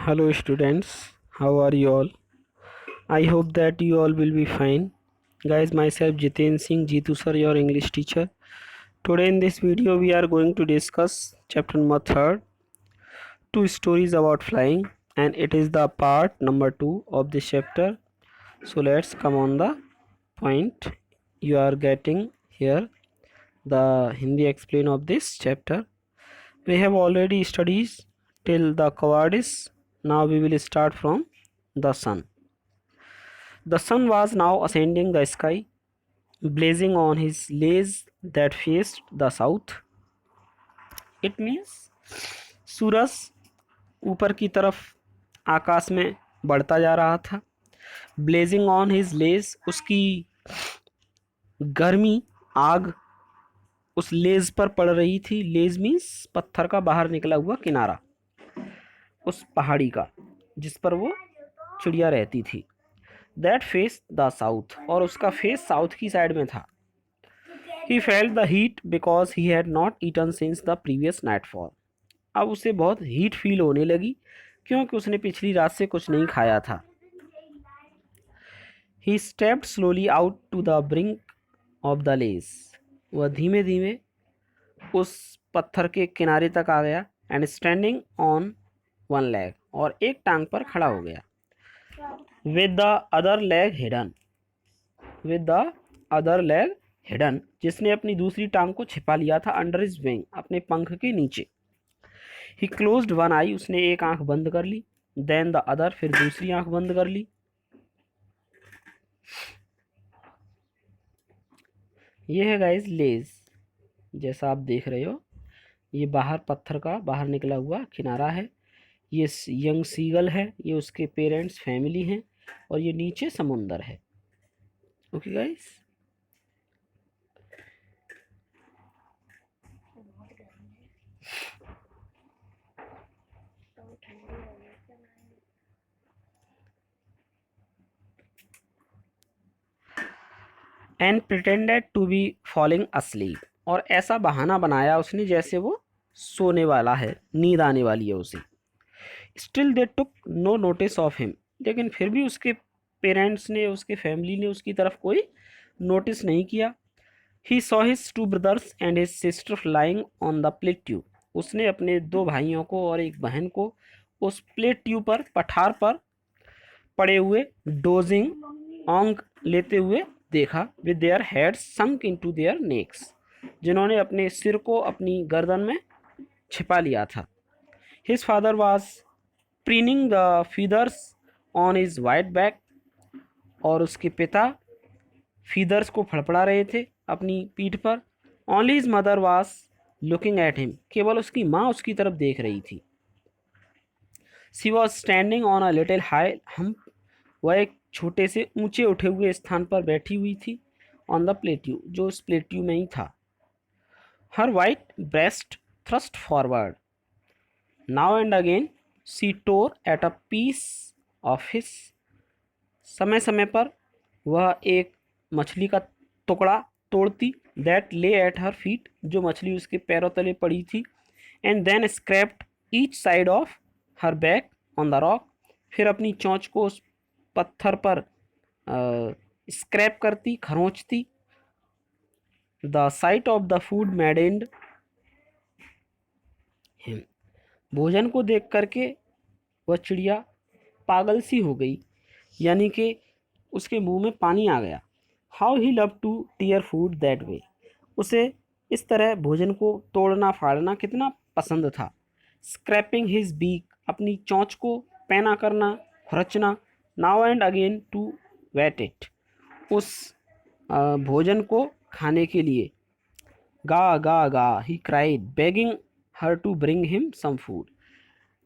Hello students, how are you all? I hope that you all will be fine. Guys, myself Jiten Singh Jeetu sir, your English teacher. Today in this video we are going to discuss chapter number 3, two stories about flying, and it is the part number 2 of this chapter. So let's come on the point. You are getting here the Hindi explain of this chapter. We have already studied till the cowardice. Now we will start from the sun. The sun was now ascending the sky, blazing on his lays that faced the south. It means सूरज ऊपर की तरफ आकाश में बढ़ता जा रहा था. Blazing on his लेज, उसकी गर्मी आग उस लेज पर पड़ रही थी. लेज मीन्स पत्थर का बाहर निकला हुआ किनारा उस पहाड़ी का जिस पर वो चिड़िया रहती थी. दैट फेस द साउथ, और उसका फेस साउथ की साइड में था. He felt the heat because he had not eaten since the previous nightfall. अब उसे बहुत हीट फील होने लगी क्योंकि उसने पिछली रात से कुछ नहीं खाया था. He stepped slowly out to the brink of the lace. वह धीमे धीमे उस पत्थर के किनारे तक आ गया. And standing on one leg, और एक टांग पर खड़ा हो गया. With the other leg hidden. With the other leg hidden, जिसने अपनी दूसरी टांग को छिपा लिया था. अंडर हिज विंग, अपने पंख के नीचे. ही क्लोज्ड वन आई, उसने एक आंख बंद कर ली. देन द अदर, फिर दूसरी आंख बंद कर ली. ये है गाइस लेज, जैसा आप देख रहे हो. ये बाहर पत्थर का बाहर निकला हुआ किनारा है. ये यंग सीगल है, ये उसके पेरेंट्स फैमिली हैं, और ये नीचे समुंदर है. Okay guys. And pretended to be falling asleep, और ऐसा बहाना बनाया उसने जैसे वो सोने वाला है, नींद आने वाली है उसे. Still they took no notice of him, लेकिन फिर भी उसके पेरेंट्स ने, उसके फैमिली ने उसकी तरफ कोई नोटिस नहीं किया. He saw his two brothers and his sister flying on the plate tube, उसने अपने दो भाइयों को और एक बहन को उस प्लेट ट्यूब पर, पठार पर पड़े हुए, डोजिंग ऑंग लेते हुए देखा. With their heads sunk into their next, जिन्होंने अपने सिर को अपनी गर्दन में छिपा लिया था. His father was preening the feathers on his white back, और उसके पिता फीदर्स को फड़फड़ा रहे थे अपनी पीठ पर. Only his mother was looking at him, केवल उसकी माँ उसकी तरफ देख रही थी. She was standing on a little high hump, वह एक छोटे से ऊंचे उठे हुए स्थान पर बैठी हुई थी. ऑन द प्लेट्यू, जो उस प्लेट्यू में ही था. Her white breast thrust forward, now and again she tore at a piece of his, समय समय पर वह एक मछली का टुकड़ा तोड़ती. दैट ले एट हर फीट, जो मछली उसके पैरों तले पड़ी थी. And then scraped each side of her back on the rock, फिर अपनी चोंच को उस पत्थर पर स्क्रैप करती, खरोंचती. The sight of the food maddened him, भोजन को देख करके वह चिड़िया पागल सी हो गई, यानी कि उसके मुंह में पानी आ गया. How he love to tear food that way, उसे इस तरह भोजन को तोड़ना फाड़ना कितना पसंद था. स्क्रैपिंग हिज बीक, अपनी चोंच को पैना करना, खुरचना. Now and again to whet it, उस भोजन को खाने के लिए. गा गा गा, he cried begging her to bring him some food,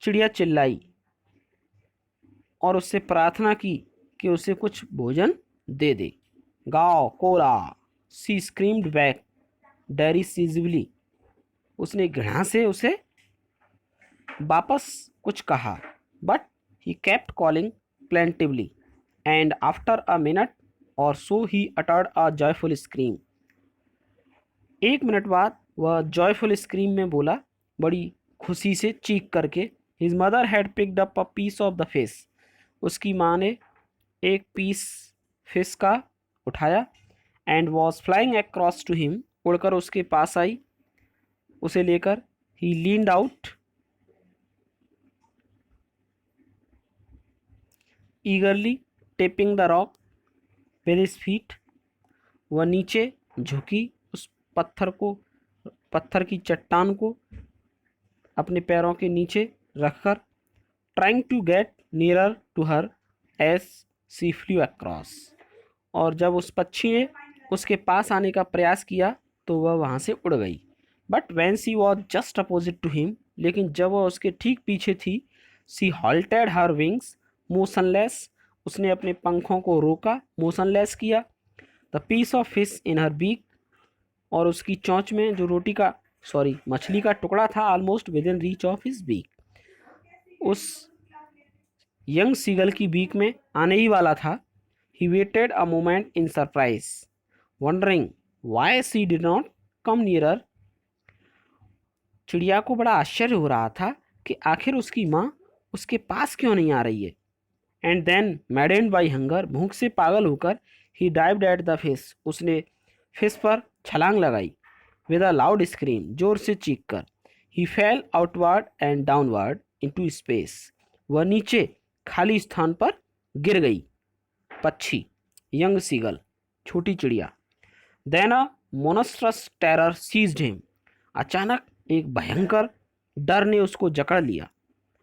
चिड़िया चिल्लाई और उससे प्रार्थना की कि उसे कुछ भोजन दे दे. गाओ कोला, सी स्क्रीम्ड बैक डेरिसिवली, उसने घृणा से उसे वापस कुछ कहा. But he kept calling plaintively, and after a minute or so he uttered a joyful scream, एक मिनट बाद वह जॉयफुल स्क्रीम में बोला, बड़ी खुशी से चीख करके. His mother had picked up a piece of the fish, उसकी माँ ने एक पीस फिश का उठाया, and was flying across to him, उड़कर उसके पास आई उसे लेकर। He leaned out eagerly tapping the rock with his feet, वह नीचे झुकी उस पत्थर की चट्टान को अपने पैरों के नीचे रखकर, trying to get nearer to her as she flew across, और जब उस पक्षी ने उसके पास आने का प्रयास किया तो वह वहाँ से उड़ गई। But when she was just opposite to him, लेकिन जब वह उसके ठीक पीछे थी, she halted her wings motionless, उसने अपने पंखों को रोका, मोशनलेस किया। The piece of fish in her beak, और उसकी चोंच में जो मछली का टुकड़ा था, almost within reach of his beak, उस यंग सीगल की बीक में आने ही वाला था। He waited a moment in surprise, wondering why she did not come nearer, चिड़िया को बड़ा आश्चर्य हो रहा था कि आखिर उसकी माँ उसके पास क्यों नहीं आ रही है। And then maddened by hunger, भूख से पागल होकर, he dived at the fish, उसने फिश पर छलांग लगाई। विद अ लाउड स्क्रीम, जोर से चीख कर। He fell outward and downward into space, वह नीचे खाली स्थान पर गिर गई। पक्षी, यंग सीगल, छोटी चिड़िया। देन अ मोनस्ट्रस टेरर सीज्ड हिम, अचानक एक भयंकर डर ने उसको जकड़ लिया।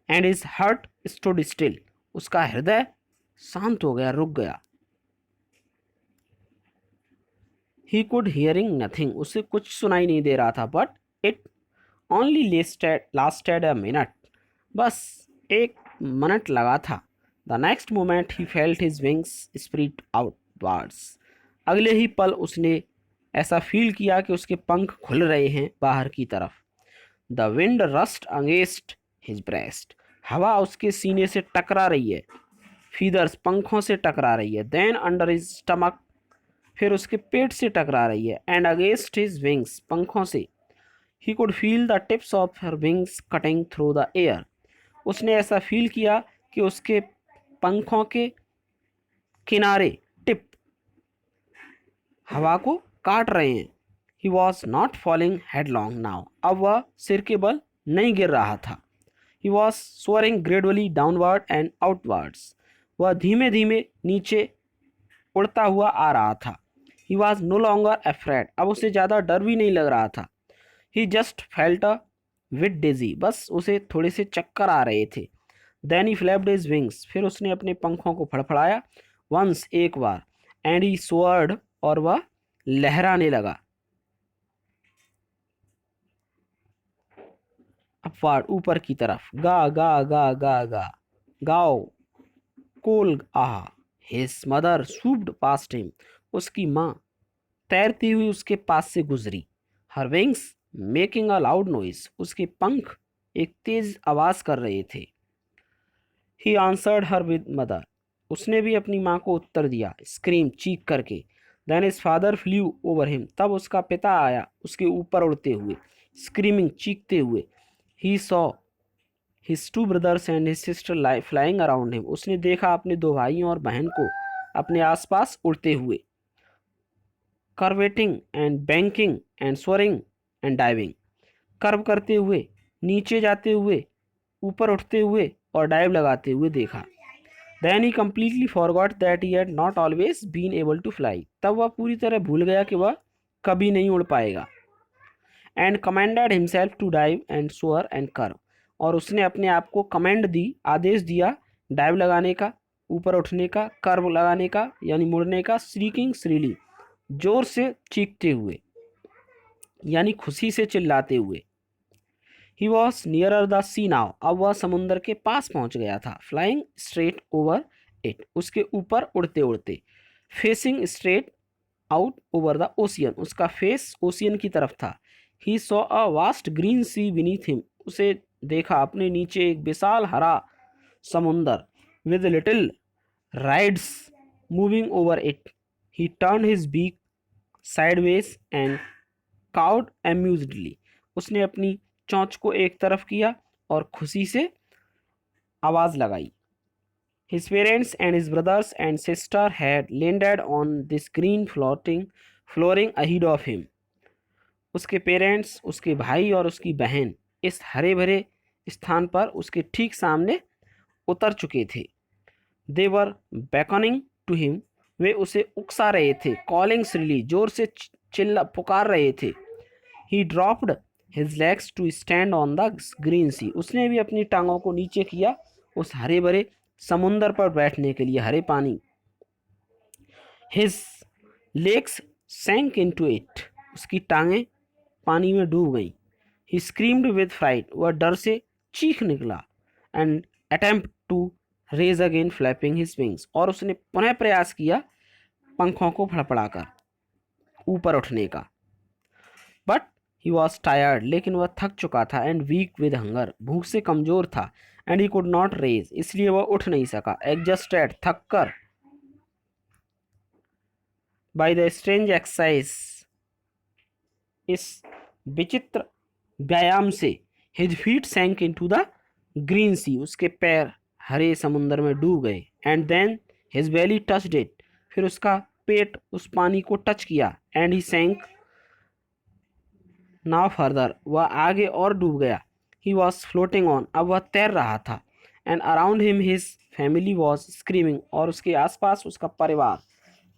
And his heart stood still, उसका हृदय शांत हो गया, रुक गया। ही कुड हियरिंग नथिंग, उसे कुछ सुनाई नहीं दे रहा था। But it only lasted a minute, बस एक मिनट लगा था। The next moment he felt his wings spread outwards, अगले ही पल उसने ऐसा फील किया कि उसके पंख खुल रहे हैं बाहर की तरफ। The wind rust against his breast, हवा उसके सीने से टकरा रही है। फीदर्स, पंखों से टकरा रही है। देन अंडर हिज स्टमक, फिर उसके पेट से टकरा रही है। एंड अगेंस्ट हिज विंग्स, पंखों से। He could feel the tips of her wings cutting through the air, उसने ऐसा फील किया कि उसके पंखों के किनारे, टिप, हवा को काट रहे हैं। He was not falling headlong now, अब वह सिर के बल नहीं गिर रहा था। He was soaring gradually downward and outwards, वह धीमे धीमे नीचे उड़ता हुआ आ रहा था। He was no longer afraid, अब उसे ज़्यादा डर भी नहीं लग रहा था। He just felt a with dizzy, बस उसे थोड़े से चक्कर आ रहे थे। Then he flapped his wings, फिर उसने अपने पंखों को फड़फड़ाया। वंस, एक बार। एंड ही सोअर्ड, और वह लहराने लगा। अपवार्ड, ऊपर की तरफ। गा गा गा गा गा, गाओ, कोल आहा। हिज मदर स्वूप्ड पास्ट हिम, उसकी माँ तैरती हुई उसके पास से गुजरी। हर wings making a loud noise, उसके पंख एक तेज आवाज कर रहे थे। He answered her with mother, उसने भी अपनी माँ को उत्तर दिया, स्क्रीम, चीख करके। Then his father flew over him, तब उसका पिता आया उसके ऊपर उड़ते हुए, स्क्रीमिंग, चीखते हुए। He saw his two brothers and his sister flying around him, उसने देखा अपने दो भाइयों और बहन को अपने आसपास उड़ते हुए। Curveting and banking and soaring and diving, curve करते हुए, नीचे जाते हुए, ऊपर उठते हुए और डाइव लगाते हुए देखा। Then he completely forgot that he had not always been able to fly, तब वह पूरी तरह भूल गया कि वह कभी नहीं उड़ पाएगा। And commanded himself to dive and soar and curve, और उसने अपने आप को कमेंड दी, आदेश दिया, डाइव लगाने का, ऊपर उठने का, कर्व लगाने का यानी मुड़ने का, श्रीकिंग श्रीली, जोर से चीखते हुए यानी खुशी से चिल्लाते हुए। He was nearer the sea now, अब वह समुंदर के पास पहुंच गया था। फ्लाइंग स्ट्रेट ओवर इट, उसके ऊपर उड़ते उड़ते। Facing straight out over the ocean, उसका फेस ओशियन की तरफ था। He saw a vast green sea beneath him, उसे देखा अपने नीचे एक विशाल हरा समुंदर। With little ridges moving over it, he turn his beak sideways and cawed amusedly, उसने अपनी चोंच को एक तरफ किया और खुशी से आवाज़ लगाई। His parents and his brothers and sister had landed on this green flooring ahead of him. उसके पेरेंट्स, उसके भाई और उसकी बहन इस हरे भरे स्थान पर उसके ठीक सामने उतर चुके थे। They were beckoning to him. वे उसे उकसा रहे थे। Calling shrilly, जोर से चिल्ला पुकार रहे थे। He dropped his legs to stand on the green sea. उसने भी अपनी टांगों को नीचे किया उस हरे भरे समुंदर पर बैठने के लिए, हरे पानी। His legs sank into it. उसकी टांगें पानी में डूब गईं। He screamed with fright. वह डर से चीख निकला। And attempt to raise again, flapping his wings. और उसने पुनः प्रयास किया पंखों को फड़फड़ाकर ऊपर उठने का। बट ही वॉज टायर्ड, लेकिन वह थक चुका था। एंड वीक विद हंगर, भूख से कमजोर था। And he could not raise, इसलिए वह उठ नहीं सका। एग्जस्टेड, थक कर। बाय द स्ट्रेंज एक्सरसाइज, इस विचित्र व्यायाम से। His feet sank into the green sea, उसके पैर हरे समुंदर में डूब गए। And then his belly touched it, फिर उसका पेट उस पानी को टच किया। And he sank now further, वह आगे और डूब गया। ही वॉज फ्लोटिंग ऑन, अब वह तैर रहा था। And around him his family was screaming, और उसके आसपास उसका परिवार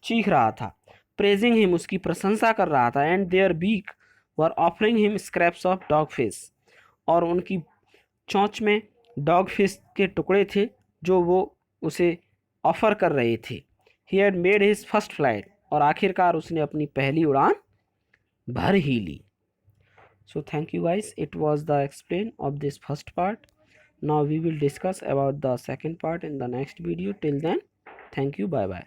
चीख रहा था। प्रेजिंग हिम, उसकी प्रशंसा कर रहा था। And their beak were offering him scraps of dog fish, और उनकी चोंच में डॉग फिश के टुकड़े थे जो वो उसे ऑफर कर रहे थे। He had made his first flight, और आखिरकार उसने अपनी पहली उड़ान भर ही ली। So thank you guys, it was the explain of this first part. Now we will discuss about the second part in the next video. Till then, thank you, bye bye.